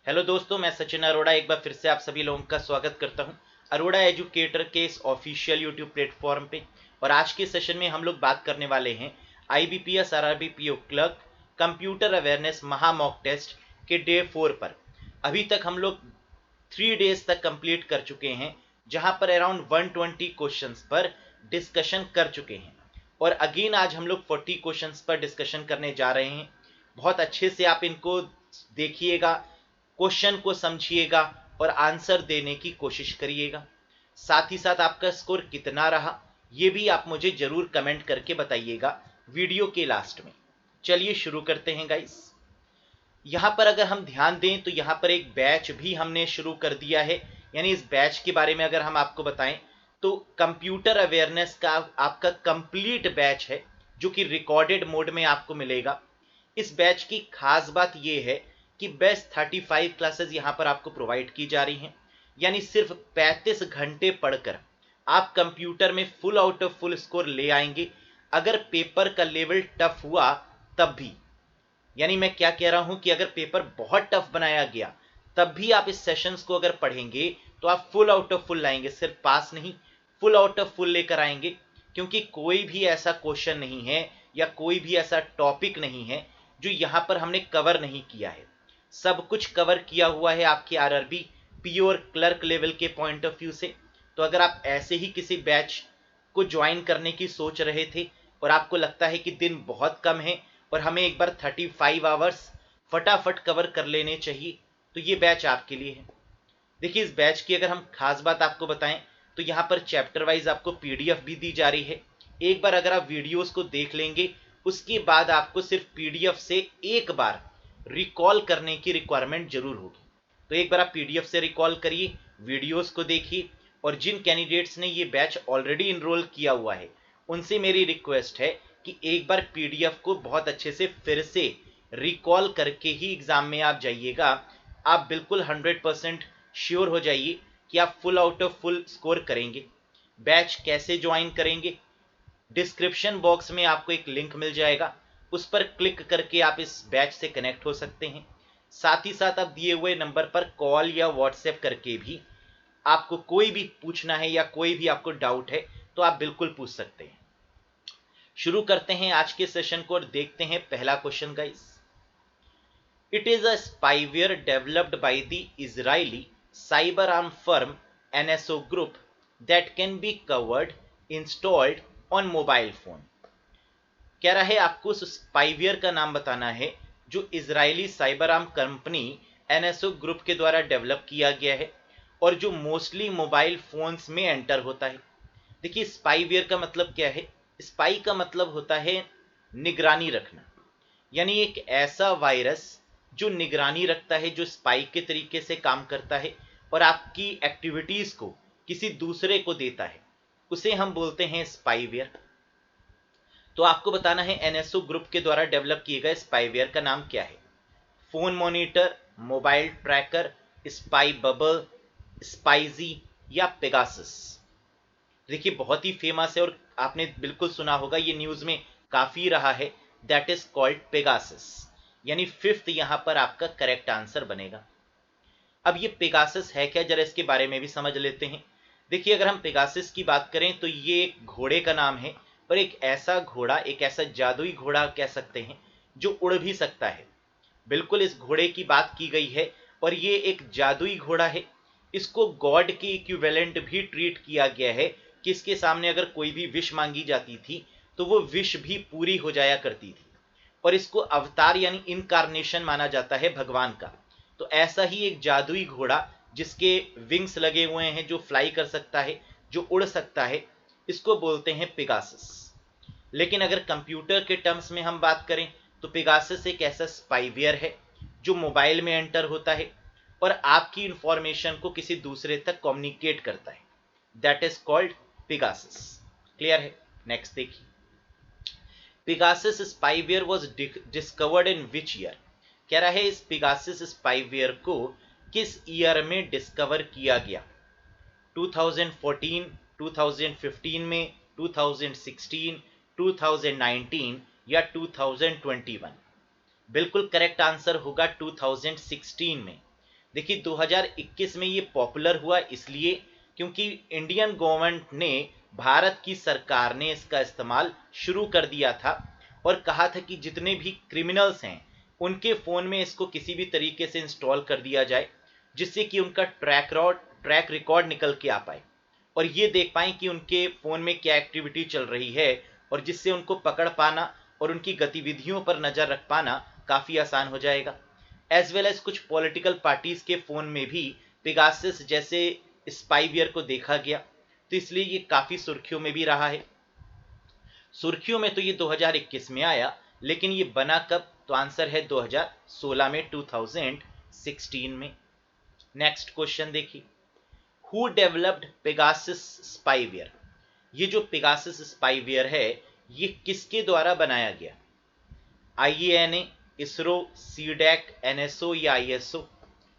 Hello दोस्तों, मैं सचिन अरोड़ा एक बार फिर से आप सभी लोगों का स्वागत करता हूं अरोड़ा एजुकेटर के इस ऑफिशियल यूट्यूब प्लेटफॉर्म पे। और आज के सेशन में हम लोग बात करने वाले हैं IBPS RRB PO clerk computer awareness महा मॉक टेस्ट के डे 4 पर। अभी तक हम लोग 3 डेज तक कंप्लीट कर चुके हैं, जहां पर अराउंड 120 क्वेश्चंस पर डिस्कशन कर चुके हैं। और अगेन आज हम लोग 40 क्वेश्चंस पर डिस्कशन करने जा रहे हैं। बहुत अच्छे से आप इनको देखिएगा, क्वेश्चन को समझिएगा और आंसर देने की कोशिश करिएगा। साथ ही साथ आपका स्कोर कितना रहा ये भी आप मुझे जरूर कमेंट करके बताइएगा वीडियो के लास्ट में। चलिए शुरू करते हैं गाइस। यहाँ पर अगर हम ध्यान दें तो यहाँ पर एक बैच भी हमने शुरू कर दिया है। यानी इस बैच के बारे में अगर हम आपको बताएं तो कंप्यूटर अवेयरनेस का आपका कंप्लीट बैच है, जो कि रिकॉर्डेड मोड में आपको मिलेगा। इस बैच की खास बात यह है कि बेस्ट 35 क्लासेस यहाँ पर आपको प्रोवाइड की जा रही हैं। यानी सिर्फ 35 घंटे पढ़कर आप कंप्यूटर में full out of full score ले आएंगे। अगर पेपर का लेवल टफ हुआ तब भी, यानी मैं क्या कह रहा हूं कि अगर पेपर बहुत टफ बनाया गया तब भी आप इस सेशंस को अगर पढ़ेंगे तो आप फुल आउट ऑफ फुल लाएंगे। सिर्फ पास नहीं, फुल आउट ऑफ फुल लेकर आएंगे। क्योंकि कोई भी ऐसा क्वेश्चन नहीं है या कोई भी ऐसा टॉपिक नहीं है जो यहां पर हमने कवर नहीं किया है। सब कुछ कवर किया हुआ है आपके आरआरबी पीओ और क्लर्क लेवल के पॉइंट ऑफ व्यू से। तो अगर आप ऐसे ही किसी बैच को ज्वाइन करने की सोच रहे थे और आपको लगता है कि दिन बहुत कम है और हमें एक बार 35 आवर्स फटाफट कवर कर लेने चाहिए, तो ये बैच आपके लिए है। देखिए, इस बैच की अगर हम खास बात आपको बताएं तो यहाँ पर चैप्टर वाइज आपको पीडीएफ भी दी जा रही है। एक बार अगर आप वीडियोस को देख लेंगे उसके बाद आपको सिर्फ पीडीएफ से एक बार रिकॉल करने की रिक्वायरमेंट जरूर होगी। तो एक बार आप पीडीएफ से रिकॉल करिए, वीडियोस को देखिए। और जिन कैंडिडेट्स ने ये बैच ऑलरेडी इनरोल किया हुआ है उनसे मेरी रिक्वेस्ट है कि एक बार पीडीएफ को बहुत अच्छे से फिर से रिकॉल करके ही एग्जाम में आप जाइएगा। आप बिल्कुल 100% श्योर हो जाइए कि आप full out of full score करेंगे। बैच कैसे ज्वाइन करेंगे, डिस्क्रिप्शन बॉक्स में आपको एक लिंक मिल जाएगा, उस पर क्लिक करके आप इस बैच से कनेक्ट हो सकते हैं। साथ ही साथ आप दिए हुए नंबर पर कॉल या व्हाट्सएप करके भी आपको कोई भी पूछना है या कोई भी आपको डाउट है तो आप बिल्कुल पूछ सकते हैं। शुरू करते हैं आज के सेशन को और देखते हैं पहला question guys. It is a spyware developed by the Israeli cyber arm firm NSO group that can be covered installed on mobile phone. कह रहा है आपको उस स्पाईवेयर का नाम बताना है जो Israeli cyber arm company NSO group के द्वारा डेवलप किया गया है और जो मोस्टली मोबाइल फोन्स में एंटर होता है। देखिए, स्पाईवेयर का मतलब क्या है। स्पाई का मतलब होता है निगरानी रखना। यानी एक ऐसा वायरस जो निगरानी रखता है, जो स्पाई के तरीके से काम करता है और आपकी एक्टिविटीज को किसी दूसरे को देता है, उसे हम बोलते हैं स्पाईवेयर। तो आपको बताना है एनएसओ ग्रुप के द्वारा डेवलप किए गए स्पाईवेयर का नाम क्या है। Phone monitor, mobile tracker, spy bubble, Spyzie या पेगासस। देखिए, बहुत ही फेमस है और आपने बिल्कुल सुना होगा, ये न्यूज में काफी रहा है। That is called Pegasus. यानी फिफ्थ यहां पर आपका करेक्ट आंसर बनेगा। अब ये पेगासस है क्या, जरा इसके बारे में भी समझ लेते हैं। देखिए, अगर हम पेगासस की बात करें तो ये एक घोड़े का नाम है, पर एक ऐसा घोड़ा, एक ऐसा जादुई घोड़ा कह सकते हैं जो उड़ भी सकता है। बिल्कुल इस घोड़े की बात की गई है और ये एक जादुई घोड़ा है। इसको गॉड के इक्विवेलेंट भी ट्रीट किया गया है कि इसके सामने अगर कोई भी विश मांगी जाती थी तो वो विश भी पूरी हो जाया करती थी। और इसको अवतार यानी इनकारनेशन माना जाता है भगवान का। तो ऐसा ही एक जादुई घोड़ा जिसके विंग्स लगे हुए हैं, जो फ्लाई कर सकता है, जो उड़ सकता है, इसको बोलते हैं पेगासस। लेकिन अगर कंप्यूटर के टर्म्स में हम बात करें तो पेगासस एक ऐसा स्पाईवेयर है जो मोबाइल में एंटर होता है और आपकी इंफॉर्मेशन को किसी दूसरे तक कम्युनिकेट करता है। That is called Pegasus. Clear है? नेक्स्ट देखिए, Pegasus spyware was discovered in which year. कह रहा है इस पेगासस स्पाईवेयर को किस ईयर में डिस्कवर किया गया। 2014, 2015 में, 2016, 2019 या 2021। बिल्कुल करेक्ट आंसर होगा 2016 में। देखिए 2021 में ये पॉपुलर हुआ इसलिए क्योंकि इंडियन गवर्नमेंट ने, भारत की सरकार ने इसका इस्तेमाल शुरू कर दिया था और कहा था कि जितने भी क्रिमिनल्स हैं उनके फ़ोन में इसको किसी भी तरीके से इंस्टॉल कर दिया जाए, जिससे कि उनका ट्रैक रिकॉर्ड निकल के आ पाए और ये देख पाएँ कि उनके फ़ोन में क्या एक्टिविटी चल रही है, और जिससे उनको पकड़ पाना और उनकी गतिविधियों पर नज़र रख पाना काफ़ी आसान हो जाएगा। एज वेल एज कुछ पॉलिटिकल पार्टीज के फ़ोन में भी पेगासस जैसे स्पाईवेयर को देखा गया, तो इसलिए ये काफ़ी सुर्खियों में भी रहा है। सुर्खियों में तो ये 2021 में आया, लेकिन ये बना कब? तो आंसर है 2016 में, 2016 में। नेक्स्ट क्वेश्चन देखिए, हु डेवलप्ड पेगासस स्पाईवेयर? ये जो पेगासस स्पाईवेयर है ये किसके द्वारा बनाया गया? आईएएनए, इसरो, सीडैक, एनएसओ या आईएसओ?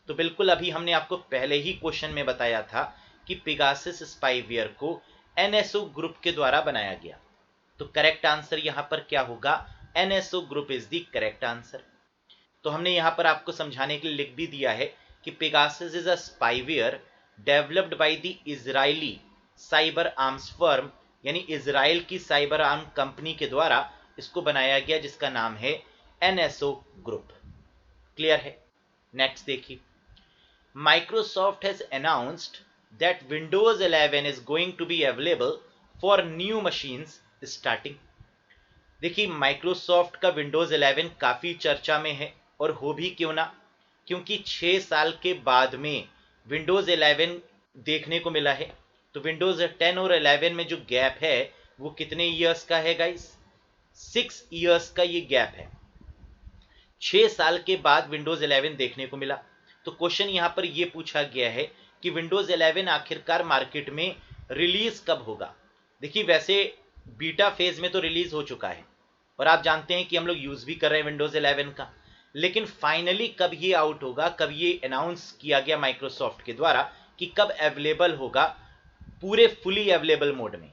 तो बिल्कुल अभी हमने आपको पहले ही क्वेश्चन में बताया था कि पेगासस स्पाईवेयर को एनएसओ ग्रुप के द्वारा बनाया गया। तो करेक्ट आंसर यहां पर क्या होगा? NSO group is the correct answer. तो हमने यहां पर आपको समझाने के लिए लिख भी दिया है कि Pegasus is a spyware developed by the Israeli cyber arms firm, यानी इजराइल की साइबर आर्म कंपनी के द्वारा इसको बनाया गया, जिसका नाम है एनएसओ ग्रुप। क्लियर है? नेक्स्ट देखिए, Microsoft has announced that Windows 11 is going to be available for new machines starting. देखिए माइक्रोसॉफ्ट का विंडोज 11 काफ़ी चर्चा में है, और हो भी क्यों ना, क्योंकि 6 साल के बाद में विंडोज 11 देखने को मिला है। तो विंडोज 10 और 11 में जो गैप है वो कितने ईयर्स का है गाइस? 6 ईयर्स का ये गैप है। 6 साल के बाद विंडोज 11 देखने को मिला। तो क्वेश्चन यहां पर यह पूछा गया है कि विंडोज 11 आखिरकार मार्केट में रिलीज कब होगा? देखिए वैसे बीटा फेज में तो रिलीज हो चुका है और आप जानते हैं कि हम लोग यूज भी कर रहे हैं विंडोज 11 का, लेकिन फाइनली कब ये आउट होगा, कब ये अनाउंस किया गया माइक्रोसॉफ्ट के द्वारा कि कब अवेलेबल होगा पूरे फुली अवेलेबल मोड में?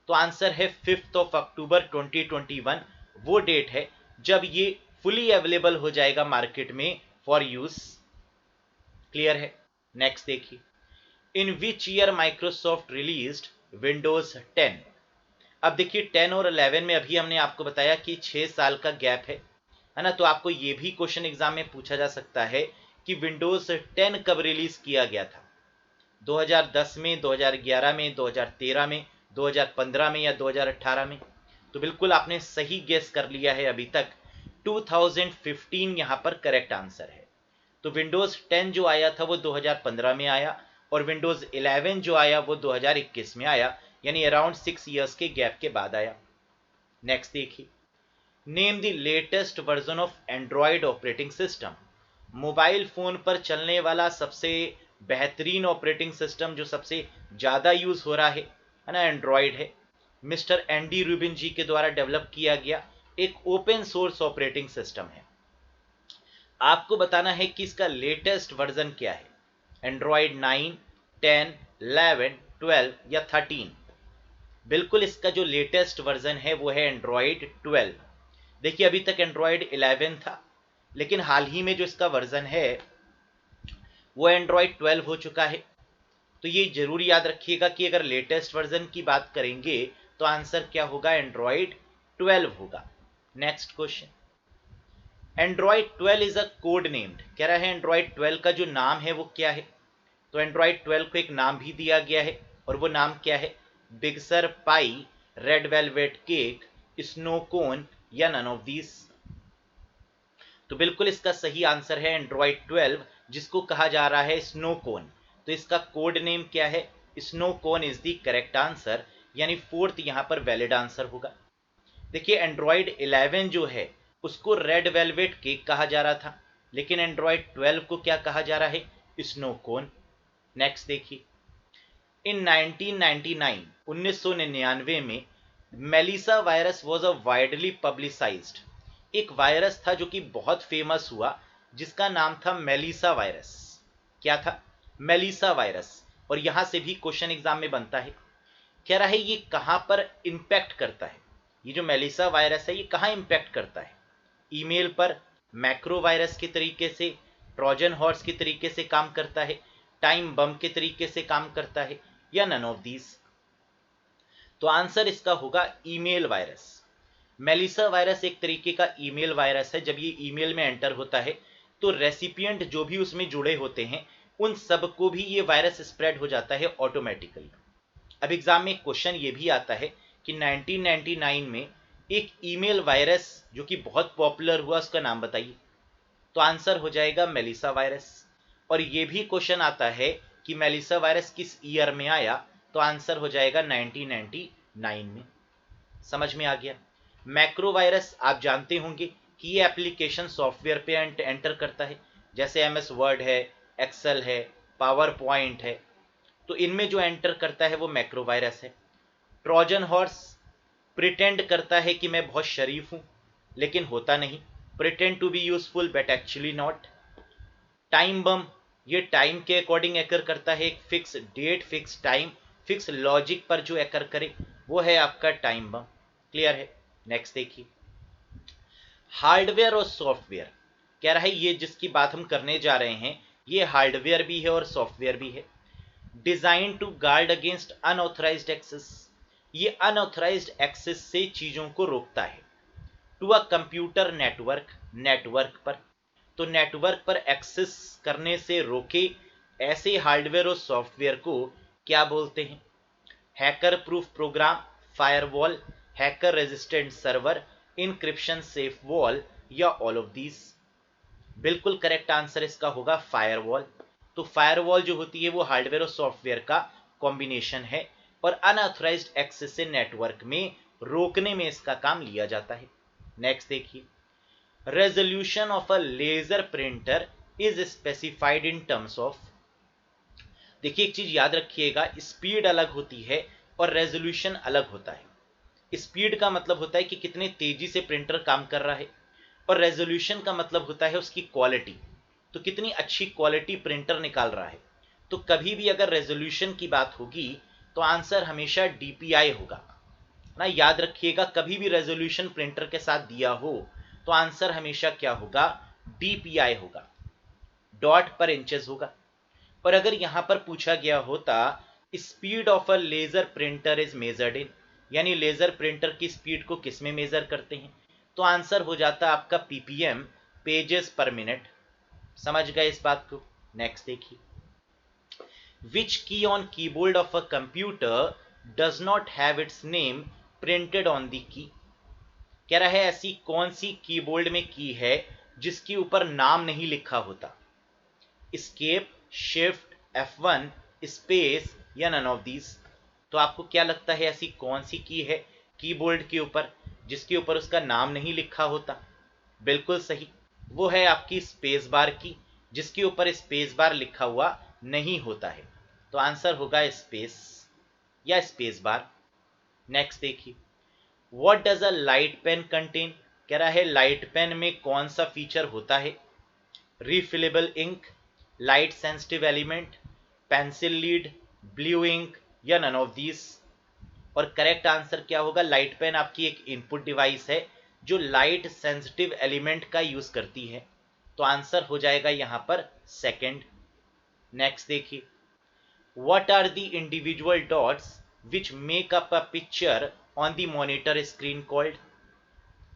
तो आंसर है 5 अक्टूबर 2021 वो डेट है जब ये फुली अवेलेबल हो जाएगा मार्केट में फॉर यूज। क्लियर है? नेक्स्ट देखिए, in which year Microsoft released Windows 10? अब देखिए 10 और 11 में अभी हमने आपको बताया कि 6 साल का गैप है ना, तो आपको ये भी क्वेश्चन एग्जाम में पूछा जा सकता है कि विंडोज 10 कब रिलीज किया गया था? 2010 में, 2011 में, 2013 में, 2015 में या 2018 में? तो बिल्कुल आपने सही गेस कर लिया है अभी तक, 2015 यहां पर करेक्ट आंसर है। तो विंडोज 10 जो आया था वो 2015 में आया, और विंडोज 11 जो आया वो 2021 में आया, यानी अराउंड 6 ईयर्स के गैप के बाद आया। नेक्स्ट देखिए, name the latest version of Android operating system. Mobile phone पर चलने वाला सबसे बेहतरीन ऑपरेटिंग सिस्टम जो सबसे ज़्यादा यूज़ हो रहा है ना, एंड्रॉयड है। मिस्टर एंडी रूबिन जी के द्वारा डेवलप किया गया एक ओपन सोर्स ऑपरेटिंग सिस्टम है। आपको बताना है कि इसका लेटेस्ट वर्जन क्या है, एंड्रॉयड 9, 10, 11, 12 या 13? बिल्कुल इसका जो लेटेस्ट वर्जन है वो है एंड्रॉयड 12। देखिए अभी तक एंड्रॉयड 11 था, लेकिन हाल ही में जो इसका वर्जन है वो एंड्रॉयड 12 हो चुका है। तो ये जरूर याद रखिएगा कि अगर लेटेस्ट वर्जन की बात करेंगे तो आंसर क्या होगा? एंड्रॉयड 12 होगा। Next question, Android 12 is a code named. कह रहा है एंड्रॉयड 12 का जो नाम है वो क्या है? तो एंड्रॉयड 12 को एक नाम भी दिया गया है, और वो नाम क्या है? Big Sur pie, red velvet cake, snow cone या नन ऑफ दीज? तो बिल्कुल इसका सही आंसर है एंड्रॉयड 12, जिसको कहा जा रहा है स्नो कोन। तो इसका कोड नेम क्या है? Snow cone is the correct answer, यानी फोर्थ यहां पर वैलिड आंसर होगा। देखिए एंड्रॉयड 11 जो है उसको रेड वेलवेट केक कहा जा रहा था, लेकिन एंड्रॉयड 12 को क्या कहा जा रहा है? स्नो कोन। नेक्स्ट देखिए, इन 1999 1999 में Melissa virus was a widely publicised. एक वायरस था जो कि बहुत फेमस हुआ, जिसका नाम था मेलिसा वायरस। क्या था? Melissa virus. और यहां से भी क्वेश्चन एग्जाम में बनता है। कह रहा है ये कहां पर इंपैक्ट करता है? ये जो मेलिसा वायरस है ये कहां इंपैक्ट करता है? ईमेल पर, मैक्रो वायरस के तरीके से, ट्रोजन हॉर्स के तरीके से काम करता है, टाइम बम के तरीके से काम करता है, या नन ऑफ दीज? तो आंसर इसका होगा ईमेल वायरस। मेलिसा वायरस एक तरीके का ईमेल वायरस है। जब ये ईमेल में एंटर होता है तो रेसिपिएंट जो भी उसमें जुड़े होते हैं उन सबको भी ये वायरस स्प्रेड हो जाता है ऑटोमेटिकली। अब एग्जाम में एक क्वेश्चन ये भी आता है कि 1999 में एक ईमेल वायरस जो कि बहुत पॉपुलर हुआ उसका नाम बताइए। तो आंसर हो जाएगा मेलिसा वायरस। और ये भी क्वेश्चन आता है कि मेलिसा वायरस किस ईयर में आया, तो आंसर हो जाएगा 1999 में। समझ में आ गया। मैक्रो वायरस आप जानते होंगे कि ये एप्लीकेशन सॉफ्टवेयर पे एंटर करता है, जैसे MS वर्ड है, एक्सेल है, पावर पॉइंट है, तो इनमें जो एंटर करता है वो मैक्रो वायरस है। ट्रोजन हॉर्स प्रिटेंड करता है कि मैं बहुत शरीफ हूं, लेकिन होता नहीं, pretend to be useful but actually not. Time bomb ये टाइम के अकॉर्डिंग एकर करता है, एक fix date, fix time, fix logic पर जो एकर करे वो है आपका टाइम बम। क्लियर है। नेक्स्ट देखिए, हार्डवेयर और सॉफ्टवेयर। कह रहा है ये जिसकी बात हम करने जा रहे हैं ये हार्डवेयर भी है और सॉफ्टवेयर भी है। Design to guard against unauthorised access, ये अनऑथराइज्ड एक्सेस से चीजों को रोकता है। To a computer network, network पर, तो नेटवर्क पर एक्सेस करने से रोके ऐसे हार्डवेयर और सॉफ्टवेयर को क्या बोलते हैं? Hacker proof program, firewall, hacker resistant server, encryption safe wall, या ऑल ऑफ दीज? बिल्कुल करेक्ट आंसर इसका होगा फायरवॉल। तो फायरवॉल जो होती है वो हार्डवेयर और सॉफ्टवेयर का कॉम्बिनेशन है और अनऑथराइज्ड एक्सेस से नेटवर्क में रोकने में इसका काम लिया जाता है। नेक्स्ट देखिए, resolution of a laser printer is specified in terms of. देखिए एक चीज याद रखिएगा, स्पीड अलग होती है और रेजोल्यूशन अलग होता है। स्पीड का मतलब होता है कि कितने तेजी से प्रिंटर काम कर रहा है, और रेजोल्यूशन का मतलब होता है उसकी क्वालिटी, तो कितनी अच्छी क्वालिटी प्रिंटर निकाल रहा है। तो कभी भी अगर रेजोल्यूशन की बात होगी तो आंसर हमेशा DPI होगा ना, याद रखिएगा। कभी भी रेजोल्यूशन प्रिंटर के साथ दिया हो तो आंसर हमेशा क्या होगा? DPI होगा, डॉट पर इंचेस होगा। और अगर यहां पर पूछा गया होता speed of a laser printer is measured in, यानी लेजर प्रिंटर की स्पीड को किस में मेजर करते हैं, तो आंसर हो जाता आपका PPM, पेजेस पर मिनट। समझ गए इस बात को। नेक्स्ट देखिए, विच की on keyboard of a computer does not have it's name printed on the key. कह रहा है ऐसी कौन सी कीबोर्ड में की है जिसके ऊपर नाम नहीं लिखा होता? एस्केप, शिफ्ट, F1, स्पेस, या नन ऑफ दीज? तो आपको क्या लगता है ऐसी कौन सी की है कीबोर्ड के ऊपर जिसके ऊपर उसका नाम नहीं लिखा होता? बिल्कुल सही, वो है आपकी स्पेस बार की, जिसके ऊपर स्पेस बार लिखा हुआ नहीं होता है। तो आंसर होगा स्पेस या स्पेस बार। नेक्स्ट देखिए, what does a light pen contain. कह रहा है लाइट पेन में कौन सा फीचर होता है? Refillable ink, light sensitive element, pencil lead, blue ink, या नन ऑफ दीज? और करेक्ट आंसर क्या होगा? लाइट पेन आपकी एक इनपुट डिवाइस है जो लाइट सेंसिटिव एलिमेंट का यूज करती है। तो आंसर हो जाएगा यहां पर सेकंड। नेक्स्ट देखिए, what are the individual dots which make up a picture on the monitor screen called.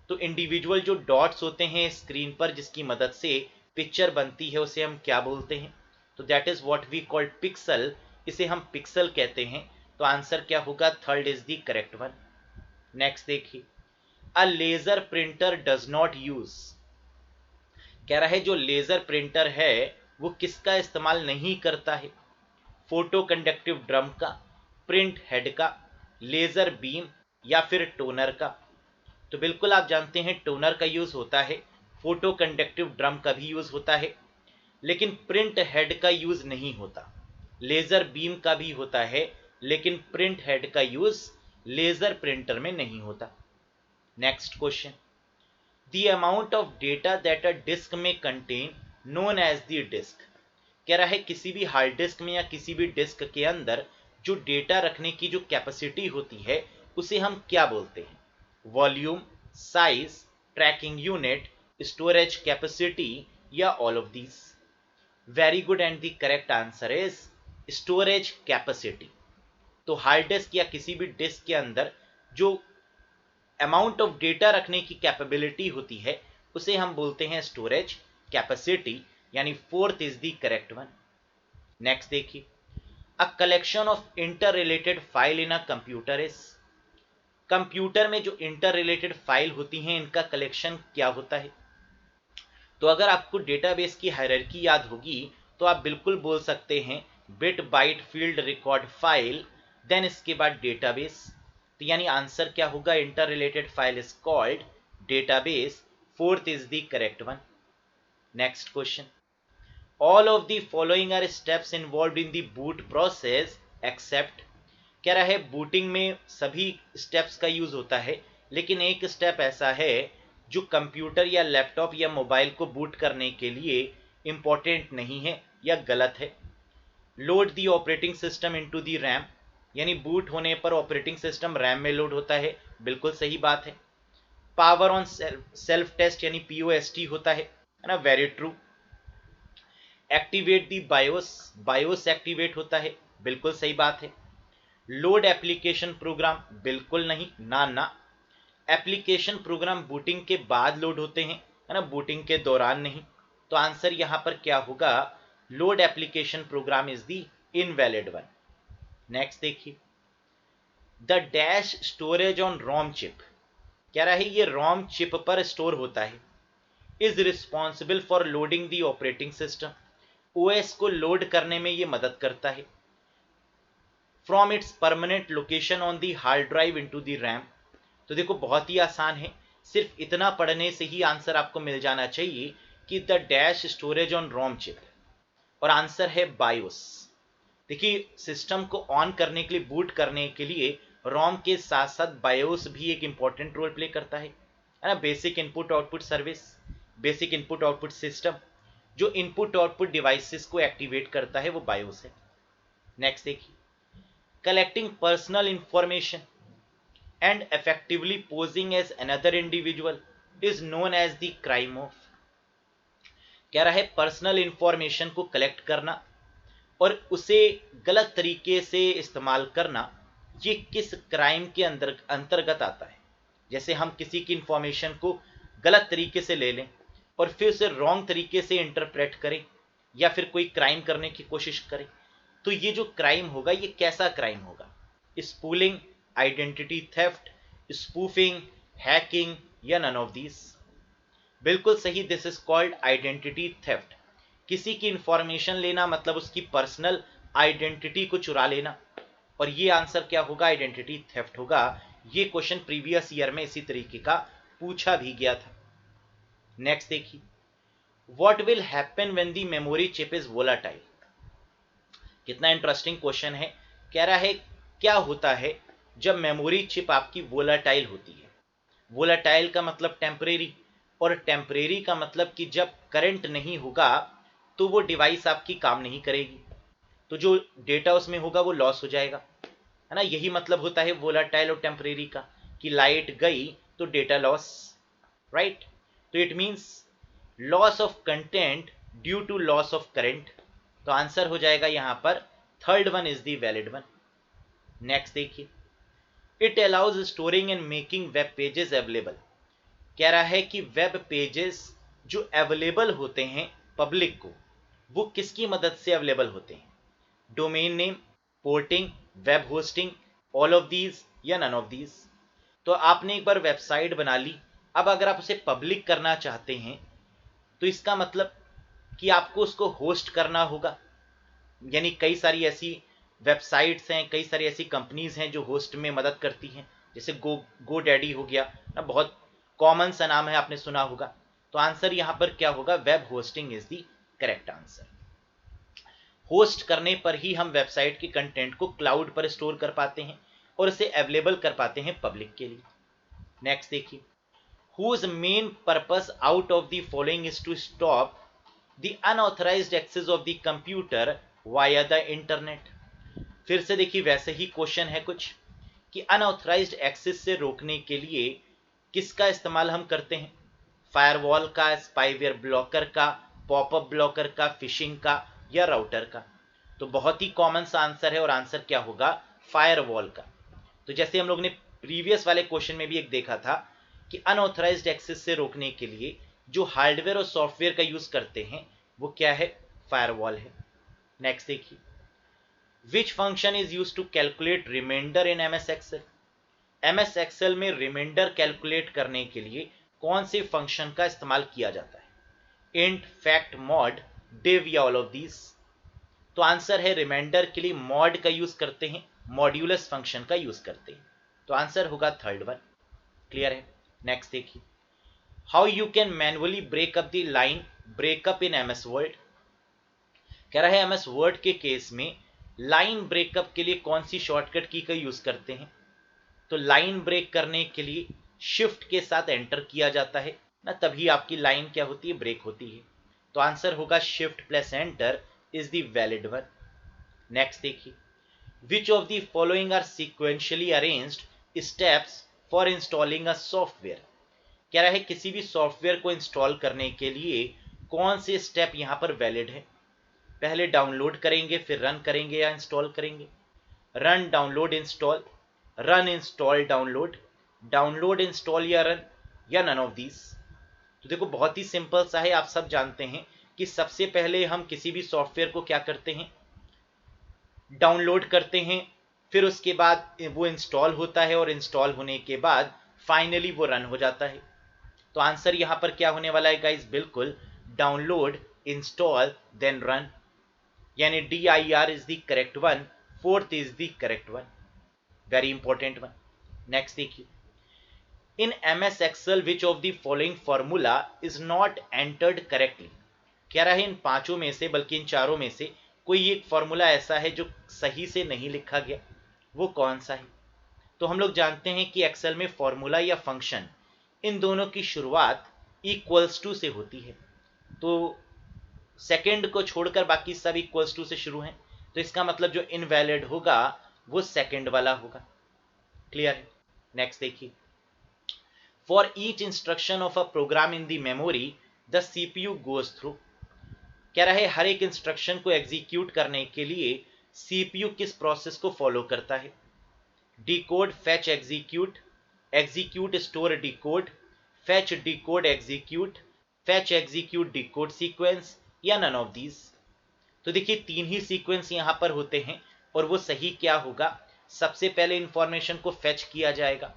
तो इंडिविजुअल जो डॉट्स होते हैं स्क्रीन पर जिसकी मदद से पिक्चर बनती है उसे हम क्या बोलते हैं? तो that is what we called pixel, इसे हम पिक्सल कहते हैं। तो आंसर क्या होगा? Third is the correct one. Next देखिए, a laser printer does not use. कह रहा है जो लेजर प्रिंटर है वो किसका इस्तेमाल नहीं करता है? फोटो कंडक्टिव ड्रम का, प्रिंट हेड का, लेजर बीम, या फिर टोनर का? तो बिल्कुल आप जानते हैं टोनर का यूज होता है, फोटो कंडक्टिव ड्रम का भी यूज होता है, लेकिन प्रिंट हेड का यूज नहीं होता। लेजर बीम का भी होता है लेकिन प्रिंट हेड का यूज लेजर प्रिंटर में नहीं होता। Next question, the amount of data that a disk में contain known as the disk. कह रहा है किसी भी हार्ड डिस्क में या किसी भी डिस्क के अंदर जो डेटा रखने की जो कैपेसिटी होती है उसे हम क्या बोलते हैं? Volume, size, tracking unit, storage capacity, या all of these? Very good and the correct answer is storage capacity. तो हार्ड डिस्क या किसी भी डिस्क के अंदर जो अमाउंट ऑफ डेटा रखने की कैपेबिलिटी होती है उसे हम बोलते हैं स्टोरेज कैपेसिटी, यानी fourth is the correct one. Next देखिए, a collection of inter related file in a computer is. Computer में जो इंटर रिलेटेड फाइल होती हैं इनका कलेक्शन क्या होता है? तो अगर आपको डेटाबेस की हायरार्की याद होगी तो आप बिल्कुल बोल सकते हैं bit byte field record file, then इसके बाद डेटाबेस। तो यानी आंसर क्या होगा? Inter related file is called database, fourth is the correct one. Next question, all of the following are steps involved in the boot process except. कह रहा है booting में सभी स्टेप्स का यूज होता है, लेकिन एक स्टेप ऐसा है जो कंप्यूटर या लैपटॉप या मोबाइल को बूट करने के लिए इंपॉर्टेंट नहीं है या गलत है। Load the operating system into the RAM, यानी बूट होने पर ऑपरेटिंग सिस्टम रैम में लोड होता है, बिल्कुल सही बात है। पावर ऑन सेल्फ टेस्ट यानी पीओएसटी होता है ना, वेरी ट्रू। एक्टिवेट दी बायोस, बायोस एक्टिवेट होता है, बिल्कुल सही बात है। लोड एप्लीकेशन प्रोग्राम, बिल्कुल नहीं, ना ना। एप्लीकेशन प्रोग्राम बूटिंग के बाद लोड होते हैं, है ना, बूटिंग के दौरान नहीं। तो आंसर यहां पर क्या होगा? Load application program is the invalid one. Next देखिए, the dash storage on ROM chip. कह रहा है ये रोम चिप पर स्टोर होता है, is responsible for loading the operating system, OS को लोड करने में ये मदद करता है। From its permanent location on the hard drive into the RAM. तो देखो बहुत ही आसान है, सिर्फ इतना पढ़ने से ही आंसर आपको मिल जाना चाहिए कि the dash storage on ROM chip, और आंसर है बायोस। देखिए सिस्टम को ऑन करने के लिए, बूट करने के लिए रोम के साथ साथ बायोस भी एक इंपॉर्टेंट रोल प्ले करता है ना। Basic input output service, basic input output system, जो इनपुट आउटपुट डिवाइसेस को एक्टिवेट करता है वो बायोस है। नेक्स्ट देखिए, collecting personal information and effectively posing as another individual is known as the crime of। कह रहा है पर्सनल इंफॉर्मेशन को कलेक्ट करना और उसे गलत तरीके से इस्तेमाल करना, ये किस क्राइम के अंतर्गत आता है? जैसे हम किसी की इंफॉर्मेशन को गलत तरीके से ले लें और फिर उसे रॉन्ग तरीके से इंटरप्रेट करें या फिर कोई क्राइम करने की कोशिश करें, तो ये जो क्राइम होगा ये कैसा क्राइम होगा? Spooling, identity theft, spoofing, hacking या नन ऑफ दीज? बिल्कुल सही, this is called identity theft. किसी की इंफॉर्मेशन लेना मतलब उसकी पर्सनल आइडेंटिटी को चुरा लेना, और ये आंसर क्या होगा? आइडेंटिटी थेफ्ट होगा। ये क्वेश्चन प्रीवियस ईयर में इसी तरीके का पूछा भी गया था। नेक्स्ट देखिए, what will happen when the memory chip is volatile. कितना इंटरेस्टिंग क्वेश्चन है। कह रहा है क्या होता है जब मेमोरी चिप आपकी वोलाटाइल होती है? वोलाटाइल का मतलब टेम्परेरी, और टेम्परेरी का मतलब कि जब करंट नहीं होगा तो वो डिवाइस आपकी काम नहीं करेगी, तो जो डेटा उसमें होगा वो लॉस हो जाएगा, है ना। यही मतलब होता है वोलाटाइल और टेम्परेरी का, कि लाइट गई तो डेटा लॉस, राइट। तो it means loss of content due to loss of current. तो आंसर हो जाएगा यहां पर third one is the valid one. Next देखिए, it allows storing and making web pages available. कह रहा है कि वेब पेजेस जो अवेलेबल होते हैं पब्लिक को, वो किसकी मदद से अवेलेबल होते हैं? Domain name, porting, web hosting, all of these या नन ऑफ दीज? तो आपने एक बार वेबसाइट बना ली, अब अगर आप उसे पब्लिक करना चाहते हैं तो इसका मतलब कि आपको उसको होस्ट करना होगा। यानी कई सारी ऐसी वेबसाइट्स हैं, कई सारी ऐसी कंपनीज हैं जो होस्ट में मदद करती हैं, जैसे गो डैडी हो गया ना, बहुत कॉमन सा नाम है, आपने सुना होगा। तो आंसर यहां पर क्या होगा? Web hosting is the correct answer. Host करने पर ही हम वेबसाइट के कंटेंट को क्लाउड पर स्टोर कर पाते हैं और इसे अवेलेबल कर पाते हैं पब्लिक के लिए। नेक्स्ट देखिए, whose main purpose out of the following is to stop the unauthorized access of the computer via the internet। फिर से देखिए वैसे ही क्वेश्चन है कुछ, कि अनऑथराइज्ड एक्सेस से रोकने के लिए किसका इस्तेमाल हम करते हैं? फायरवॉल का, स्पाईवेयर ब्लॉकर का, पॉपअप ब्लॉकर का, फिशिंग का या राउटर का? तो बहुत ही कॉमन सा आंसर है और आंसर क्या होगा? फायरवॉल का। तो जैसे हम लोग ने प्रीवियस वाले क्वेश्चन में भी एक देखा था कि अनऑथराइज्ड एक्सेस से रोकने के लिए जो हार्डवेयर और सॉफ्टवेयर का यूज करते हैं वो क्या है? फायरवॉल है। नेक्स्ट देखिए, which function is use to calculate reminder in MS Excel? MS Excel में रिमाइंडर कैलकुलेट करने के लिए कौन से फंक्शन का इस्तेमाल किया जाता है? इंट, फैक्ट, मॉड, डिव या ऑल ऑफ दीज? तो आंसर है रिमाइंडर के लिए मॉड का यूज करते हैं, मॉड्यूलस फंक्शन का यूज करते हैं। तो आंसर होगा थर्ड वन। क्लियर है? नेक्स्ट देखिए, how you can manually break up the line breakup in MS Word? कह रहा है एमएस वर्ड के केस में लाइन ब्रेकअप के लिए कौन सी शॉर्टकट की का यूज करते हैं? तो लाइन ब्रेक करने के लिए शिफ्ट के साथ एंटर किया जाता है ना, तभी आपकी लाइन क्या होती है? ब्रेक होती है। तो आंसर होगा shift plus enter is the valid one. Next देखिए, which of the following are sequentially arranged steps for installing a software? कह रहा है किसी भी सॉफ्टवेयर को इंस्टॉल करने के लिए कौन से स्टेप यहां पर वैलिड है? पहले डाउनलोड करेंगे, फिर रन करेंगे या इंस्टॉल करेंगे? Run, download, install, run, install, download, download, install या रन, या नन ऑफ दीज? तो देखो बहुत ही सिंपल सा है, आप सब जानते हैं कि सबसे पहले हम किसी भी सॉफ्टवेयर को क्या करते हैं? डाउनलोड करते हैं, फिर उसके बाद वो इंस्टॉल होता है और इंस्टॉल होने के बाद फाइनली वो रन हो जाता है। तो आंसर यहां पर क्या होने वाला है गाइस? बिल्कुल डाउनलोड, इंस्टॉल, देन रन, यानी DIR is the correct one, fourth is the correct one, very important one. Next देखिए, इन MS Excel which of the following formula is not entered correctly? कह रहा है इन पांचों में से, बल्कि इन चारों में से कोई एक फॉर्मूला ऐसा है जो सही से नहीं लिखा गया, वो कौन सा है? तो हम लोग जानते हैं कि एक्सेल में फॉर्मूला या फंक्शन इन दोनों की शुरुआत इक्वल्स टू से होती है। तो सेकंड को छोड़कर बाकी सब इक्वल्स टू से शुरू हैं, तो इसका मतलब जो इनवैलिड होगा वो सेकंड वाला होगा। क्लियर है? नेक्स्ट देखिए, for each instruction of a program in the memory the CPU goes through? कह रहा है हर एक इंस्ट्रक्शन को एग्जीक्यूट करने के लिए CPU किस प्रोसेस को फॉलो करता है? Decode, fetch, execute, execute, store, decode, fetch, decode, execute, fetch, execute, decode sequence, या नन ऑफ दीज? तो देखिए तीन ही सीक्वेंस यहां पर होते हैं और वो सही क्या होगा? सबसे पहले इंफॉर्मेशन को फैच किया जाएगा,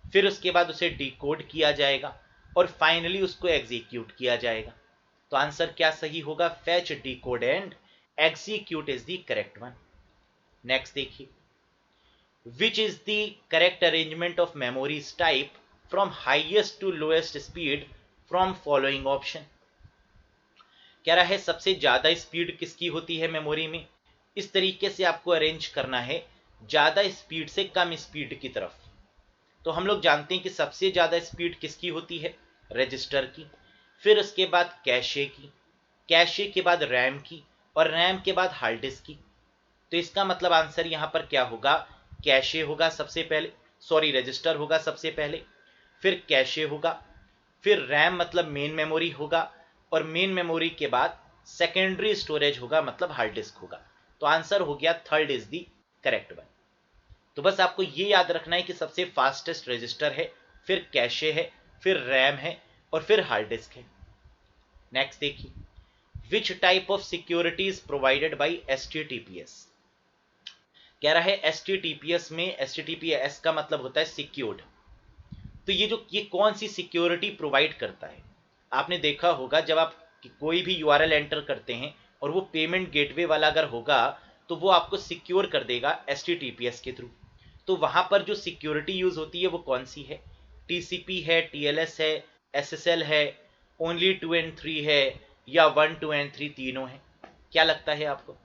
फिर उसके बाद उसे डिकोड किया जाएगा और फाइनली उसको एग्जीक्यूट किया जाएगा। तो आंसर क्या सही होगा? Fetch, decode and execute is the correct one. Next देखिए, which is the correct arrangement of memories type from highest to lowest speed from following option? कह रहा है सबसे ज्यादा स्पीड किसकी होती है मेमोरी में? इस तरीके से आपको अरेंज करना है, ज्यादा स्पीड से कम स्पीड की तरफ। तो हम लोग जानते हैं कि सबसे ज्यादा स्पीड किसकी होती है? रजिस्टर की, फिर उसके बाद कैशे की, कैशे के बाद रैम की, और रैम के बाद हार्ड डिस्क की। तो इसका मतलब आंसर यहां पर क्या होगा? कैशे होगा सबसे पहले, सॉरी रजिस्टर होगा सबसे पहले, फिर कैशे होगा, फिर रैम मतलब मेन मेमोरी होगा, और मेन मेमोरी के बाद सेकेंडरी स्टोरेज होगा मतलब हार्ड डिस्क होगा। तो आंसर हो गया third is the correct one. तो बस आपको ये याद रखना है कि सबसे फास्टेस्ट रजिस्टर है, फिर कैशे है, फिर रैम है और फिर हार्ड डिस्क है। नेक्स्ट देखिए, which type of security is provided by HTTPS? कह रहा है HTTPS में, HTTPS का मतलब होता है सिक्योर्ड। तो ये कौन सी सिक्योरिटी प्रोवाइड करता है? आपने देखा होगा जब आप कोई भी URL एंटर करते हैं और वो पेमेंट गेटवे वाला अगर होगा तो वो आपको सिक्योर कर देगा HTTPS के थ्रू। तो वहां पर जो सिक्योरिटी यूज होती है वो कौन सी है? TCP है, TLS है, SSL है, ओनली 2 and 3 है, या 1, 2 and 3 तीनों है? क्या लगता है आपको?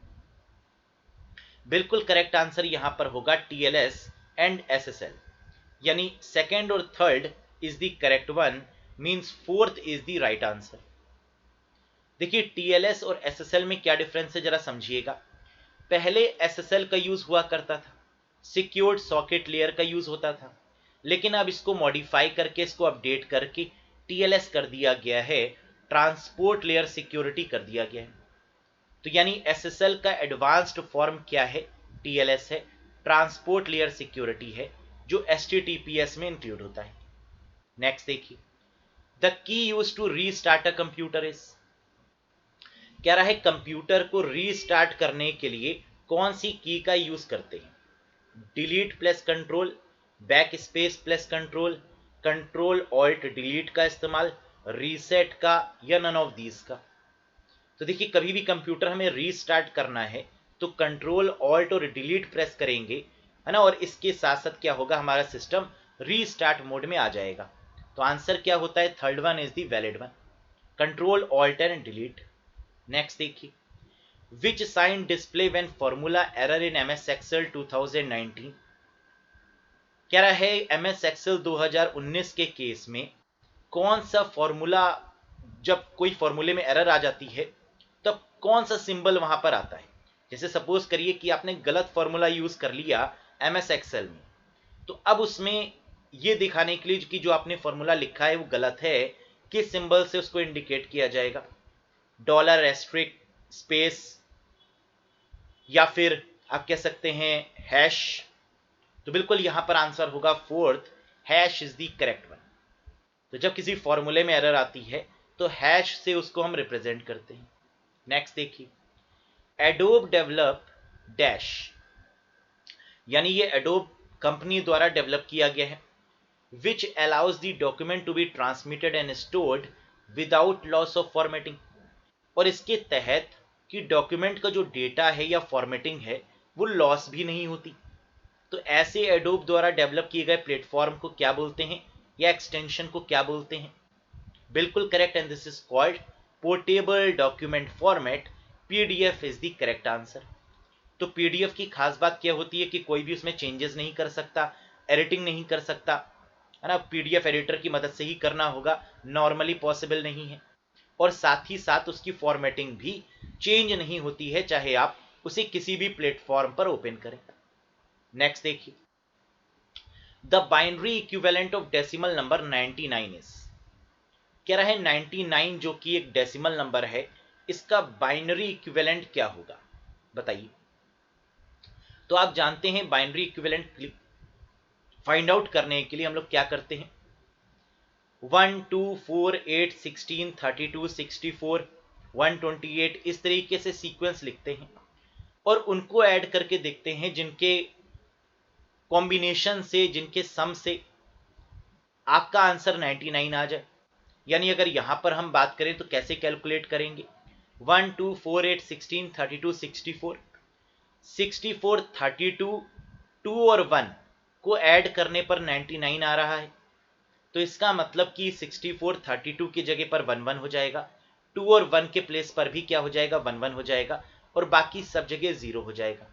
बिल्कुल करेक्ट आंसर यहां पर होगा TLS एंड SSL, यानी सेकेंड और third is the correct one, means fourth is the right answer. देखिए TLS और SSL में क्या डिफरेंस है जरा समझिएगा। पहले SSL का यूज हुआ करता था, सिक्योर्ड सॉकेट लेयर का यूज होता था, लेकिन अब इसको मॉडिफाई करके, इसको अपडेट करके TLS कर दिया गया है, ट्रांसपोर्ट लेयर सिक्योरिटी कर दिया गया है। तो यानी एसएसएल का एडवांस्ड फॉर्म क्या है? टीएलएस है, ट्रांसपोर्ट लेयर सिक्योरिटी है, जो एचटीटीपीएस में इंक्लूड होता है। नेक्स्ट देखिए, the key use to restart a computer is, कह रहा है कंप्यूटर को रीस्टार्ट करने के लिए कौन सी की का यूज करते हैं? Delete plus control, back space plus control, control alt delete का इस्तेमाल, रीसेट का, या नन ऑफ दीज का? तो देखिए, कभी भी कंप्यूटर हमें रीस्टार्ट करना है तो कंट्रोल ऑल्ट और डिलीट प्रेस करेंगे, है ना, और इसके साथ साथ क्या होगा, हमारा सिस्टम रीस्टार्ट मोड में आ जाएगा। तो आंसर क्या होता है? Third one is the valid one, control alt and delete. Next देखिए, which sign display when formula error in MS Excel 2019, कह रहा है एमएस एक्सेल 2019 के केस में कौन सा फॉर्मूला, जब कोई फॉर्मूले में एरर आ जाती है तब कौन सा सिंबल वहां पर आता है? जैसे सपोज करिए कि आपने गलत फॉर्मूला यूज कर लिया एमएस एक्सेल में, तो अब उसमें ये दिखाने के लिए कि जो आपने फॉर्मूला लिखा है वो गलत है, किस सिंबल से उसको इंडिकेट किया जाएगा? डॉलर, एस्ट्रिक, स्पेस, या फिर आप कह सकते हैं हैश? तो बिल्कुल यहां पर आंसर होगा fourth, hash is the correct one. तो जब किसी फॉर्मूले में एरर आती है तो हैश से उसको हम रिप्रेजेंट करते हैं। नेक्स्ट देखिए, एडोब डेवलप डैश, यानी ये एडोब कंपनी द्वारा डेवलप किया गया है, which allows the document to be transmitted and stored without loss of formatting, और इसके तहत कि डॉक्यूमेंट का जो डेटा है या फॉर्मेटिंग है वो लॉस भी नहीं होती। तो ऐसे एडोब द्वारा डेवलप किए गए प्लेटफॉर्म को क्या बोलते हैं, या एक्सटेंशन को क्या बोलते हैं? बिल्कुल correct, and this is called portable document format, PDF is the correct answer. तो पीडीएफ की खास बात क्या होती है कि कोई भी उसमें चेंजेस नहीं कर सकता, एडिटिंग नहीं कर सकता, है ना, पीडीएफ एडिटर की मदद से ही करना होगा, नॉर्मली पॉसिबल नहीं है। और साथ ही साथ उसकी फॉर्मेटिंग भी चेंज नहीं होती है, चाहे आप उसे किसी भी प्लेटफॉर्म पर ओपन करें। नेक्स्ट देखिए, the binary equivalent of decimal number 99 is, कह रहा है 99 जो कि एक डेसिमल नंबर है, इसका बाइनरी इक्विवेलेंट क्या होगा, बताइए। तो आप जानते हैं बाइनरी इक्विवेलेंट फाइंड आउट करने के लिए हम लोग क्या करते हैं, 1 2 4 8 16 32 64 128 इस तरीके से सीक्वेंस लिखते हैं और उनको ऐड करके देखते हैं, जिनके कॉम्बिनेशन से, जिनके सम से आपका आंसर 99 आ जाए। यानी अगर यहां पर हम बात करें तो कैसे कैलकुलेट करेंगे, 1 2 4 8 16 32 64 64 32 2 और 1 को ऐड करने पर 99 आ रहा है। तो इसका मतलब कि 64 32 की जगह पर 1 1 हो जाएगा, 2 और 1 के प्लेस पर भी क्या हो जाएगा, 1 1 हो जाएगा, और बाकी सब जगह 0 हो जाएगा।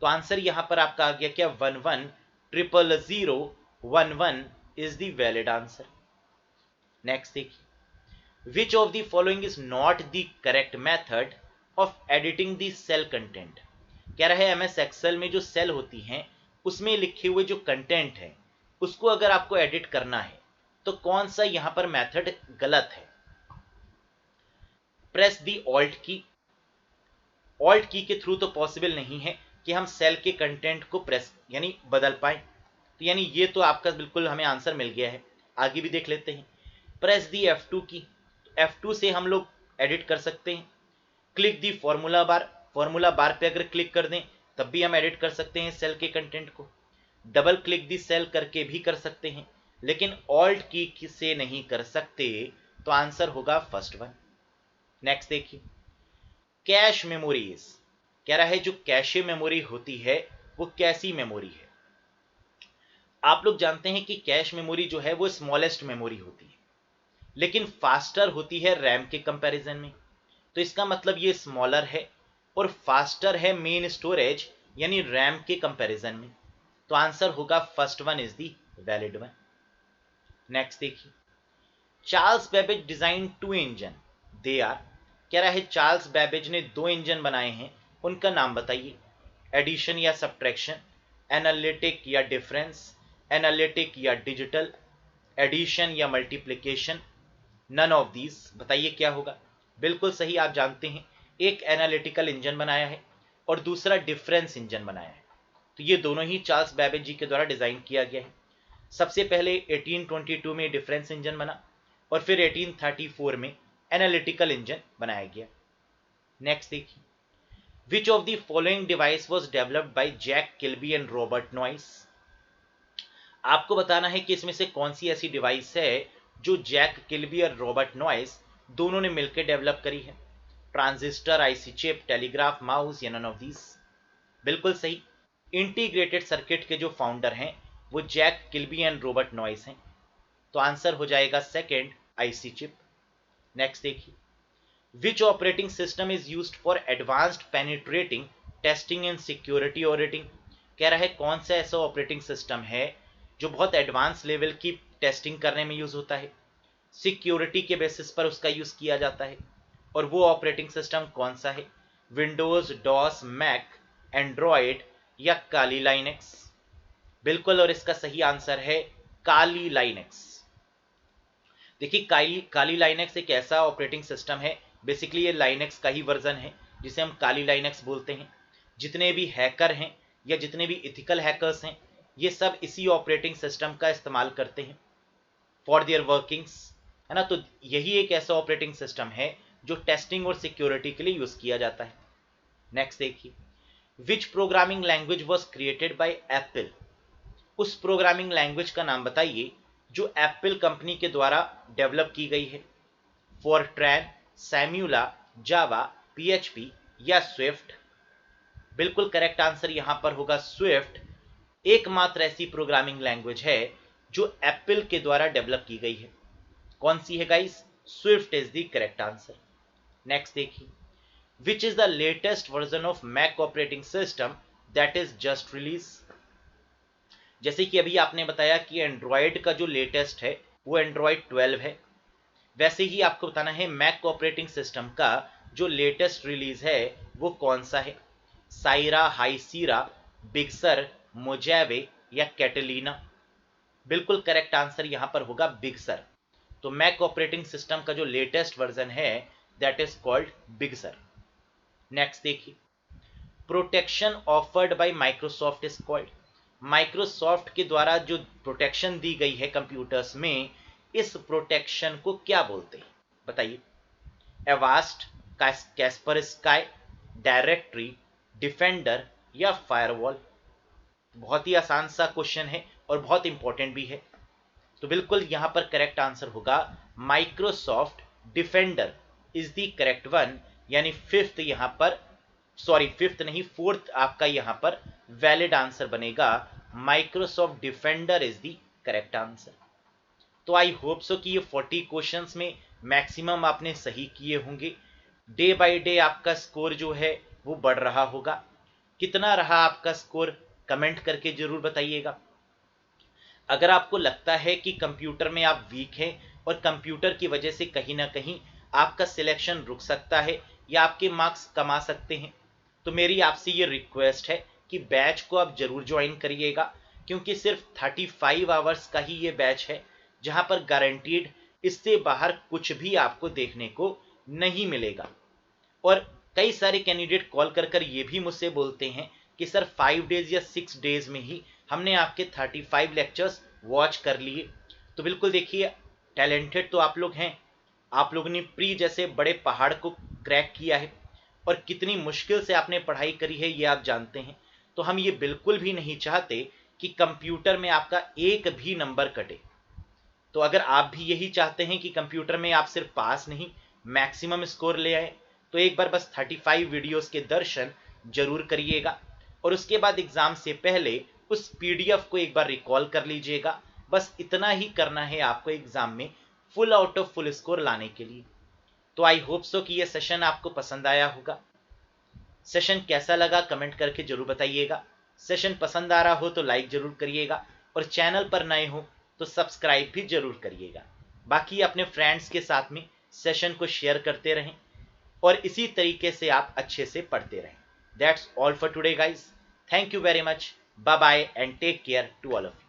तो आंसर यहां पर आपका आ गया क्या, 1 1 0 0 1 1 is the valid answer. Next देखिए, which of the following is not the correct method of editing the cell content, कह रहा है एमएस एक्सेल में जो सेल होती हैं उसमें लिखे हुए जो कंटेंट है उसको अगर आपको एडिट करना है तो कौन सा यहां पर मेथड गलत है? प्रेस दी ऑल्ट की, ऑल्ट की के थ्रू तो पॉसिबल नहीं है कि हम सेल के कंटेंट को प्रेस यानी बदल पाए, तो यानी ये तो आपका बिल्कुल हमें आंसर मिल गया है। आगे भी देख लेते हैं, प्रेस दी F2 की, F2 से हम लोग एडिट कर सकते हैं। Click the formula bar, formula bar पे अगर क्लिक कर दें तब भी हम एडिट कर सकते हैं सेल के कंटेंट को। डबल क्लिक दी सेल करके भी कर सकते हैं, लेकिन ऑल्ट की से नहीं कर सकते, तो आंसर होगा फर्स्ट वन। नेक्स्ट देखिए, कैश मेमोरीज, कह रहा है जो कैशे मेमोरी होती है वो कैसी मेमोरी है? आप लोग जानते हैं कि कैश मेमोरी जो है वो स्मॉलेस्ट मेमोरी होती है, लेकिन फास्टर होती है रैम के कंपैरिजन में। तो इसका मतलब ये स्मॉलर है और फास्टर है मेन स्टोरेज यानी रैम के कंपैरिजन में। तो आंसर होगा first one is the valid one. Next देखिए, Charles Babbage design 2 engine, they are, कह रहा है चार्ल्स बेबेज ने 2 इंजन बनाए हैं, उनका नाम बताइए। एडिशन या सब्ट्रैक्शन, एनालिटिक या डिफरेंस, एनालिटिक या डिजिटल, एडिशन या मल्टीप्लिकेशन, नन ऑफ दीज। बताइए क्या होगा? बिल्कुल सही, आप जानते हैं, एक एनालिटिकल इंजन बनाया है और दूसरा डिफरेंस इंजन बनाया है। तो ये दोनों ही चार्ल्स बैबेज जी के द्वारा डिजाइन किया गया है। सबसे पहले 1822 में डिफरेंस इंजन बना और फिर 1834 में एनालिटिकल इंजन बनाया गया। नेक्स्ट देखिए, which of the following device was developed by Jack Kilby and Robert Noyce. आपको बताना है कि इसमें से कौन सी ऐसी डिवाइस है जो जैक किल्बी और रॉबर्ट नॉइस दोनों ने मिलकर डेवलप करी है। Transistor, IC chip, telegraph, mouse या नन ऑफ दीज। बिल्कुल सही, इंटीग्रेटेड सर्किट के जो फाउंडर हैं वो Jack Kilby and Robert Noyce हैं। तो आंसर हो जाएगा सेकंड, आईसी चिप। नेक्स्ट देखिए, which operating system is used for advanced penetrating testing and security auditing. कह रहा है कौन सा ऐसा ऑपरेटिंग सिस्टम है जो बहुत एडवांस लेवल की टेस्टिंग करने में यूज होता है, सिक्योरिटी के बेसिस पर उसका यूज किया जाता है, और वो ऑपरेटिंग सिस्टम कौन सा है? विंडोज, डॉस, मैक, एंड्रॉयड या काली लाइनेक्स। बिल्कुल, और इसका सही आंसर है काली लाइनेक्स। देखिए, काली लाइनेक्स एक ऐसा ऑपरेटिंग सिस्टम है, बेसिकली ये लाइनेक्स का ही वर्जन है जिसे हम काली लाइनेक्स बोलते हैं। जितने भी हैकर हैं या जितने भी इथिकल हैकर्स हैं, ये सब इसी ऑपरेटिंग सिस्टम का इस्तेमाल करते हैं फॉर देयर वर्किंग्स, है ना। तो यही एक ऐसा ऑपरेटिंग सिस्टम है जो टेस्टिंग और सिक्योरिटी के लिए यूज किया जाता है। नेक्स्ट देखिए, विच programming language was created by Apple. उस प्रोग्रामिंग लैंग्वेज का नाम बताइए जो एप्पल कंपनी के द्वारा डेवलप की गई है। फॉरट्रैन, सैम्यूला, जावा, पीएचपी या स्विफ्ट। बिल्कुल करेक्ट आंसर यहां पर होगा स्विफ्ट। एकमात्र ऐसी प्रोग्रामिंग लैंग्वेज है जो एप्पल के द्वारा डेवलप की गई है। कौन सी है guys? Swift is the correct answer. Next देखिए, which is the latest version of Mac operating system that is just release. जैसे कि अभी आपने बताया कि एंड्रॉयड का जो लेटेस्ट है वो एंड्रॉयड 12 है, वैसे ही आपको बताना है मैक ऑपरेटिंग सिस्टम का जो लेटेस्ट रिलीज है वो कौन सा है। Sierra, High Sierra, Big Sur, Mojave या कैटलीना। बिल्कुल करेक्ट आंसर यहां पर होगा बिग सर। तो मैक ऑपरेटिंग सिस्टम का जो लेटेस्ट वर्जन है that is called Big Sur. Next देखिए, protection offered by Microsoft is called. Microsoft के द्वारा जो प्रोटेक्शन दी गई है कंप्यूटर्स में, इस प्रोटेक्शन को क्या बोलते हैं? बताइए। Avast, Caspar sky, directory, defender या फायरवॉल। बहुत ही आसान सा क्वेश्चन है और बहुत इंपॉर्टेंट भी है। तो बिल्कुल यहां पर करेक्ट आंसर होगा Microsoft defender is the correct one, यानी फिफ्थ यहां पर, सॉरी फिफ्थ नहीं, फोर्थ आपका यहां पर वैलिड आंसर बनेगा। Microsoft defender is the correct answer. तो आई होप सो कि ये 40 क्वेश्चंस में मैक्सिमम आपने सही किए होंगे। डे बाय डे आपका स्कोर जो है वो बढ़ रहा होगा। कितना रहा आपका स्कोर कमेंट करके जरूर बताइएगा। अगर आपको लगता है कि कंप्यूटर में आप वीक हैं और कंप्यूटर की वजह से कहीं ना कहीं आपका सिलेक्शन रुक सकता है या आपके मार्क्स कम आ सकते हैं, तो मेरी आपसे ये रिक्वेस्ट है कि बैच को आप जरूर ज्वाइन करिएगा, क्योंकि सिर्फ 35 आवर्स का ही ये बैच है जहां पर गारंटीड इससे बाहर कुछ भी आपको देखने को नहीं मिलेगा। और कई सारे कैंडिडेट कॉल कर कर ये भी मुझसे बोलते हैं कि सर 5 डेज या 6 डेज में ही हमने आपके 35 लेक्चर्स वॉच कर लिए। तो बिल्कुल देखिए, टैलेंटेड तो आप लोग हैं, आप लोगों ने प्री जैसे बड़े पहाड़ को क्रैक किया है और कितनी मुश्किल से आपने पढ़ाई करी है ये आप जानते हैं। तो हम ये बिल्कुल भी नहीं चाहते कि कंप्यूटर में आपका एक भी नंबर कटे। तो अगर आप भी यही चाहते हैं कि कंप्यूटर में आप सिर्फ पास नहीं मैक्सिमम स्कोर ले आए, तो एक बार बस 35 वीडियोस के दर्शन जरूर करिएगा और उसके बाद एग्जाम से पहले उस पीडीएफ को एक बार रिकॉल कर लीजिएगा। बस इतना ही करना है आपको एग्जाम में full out of full score लाने के लिए। तो आई होप सो कि यह सेशन आपको पसंद आया होगा। सेशन कैसा लगा कमेंट करके जरूर बताइएगा। सेशन पसंद आ रहा हो तो लाइक जरूर करिएगा और चैनल पर नए हो तो सब्सक्राइब भी जरूर करिएगा। बाकी अपने फ्रेंड्स के साथ में सेशन को शेयर करते रहें और इसी तरीके से आप अच्छे से पढ़ते रहें। That's all for today guys. Thank you very much. Bye bye and take care to all of you.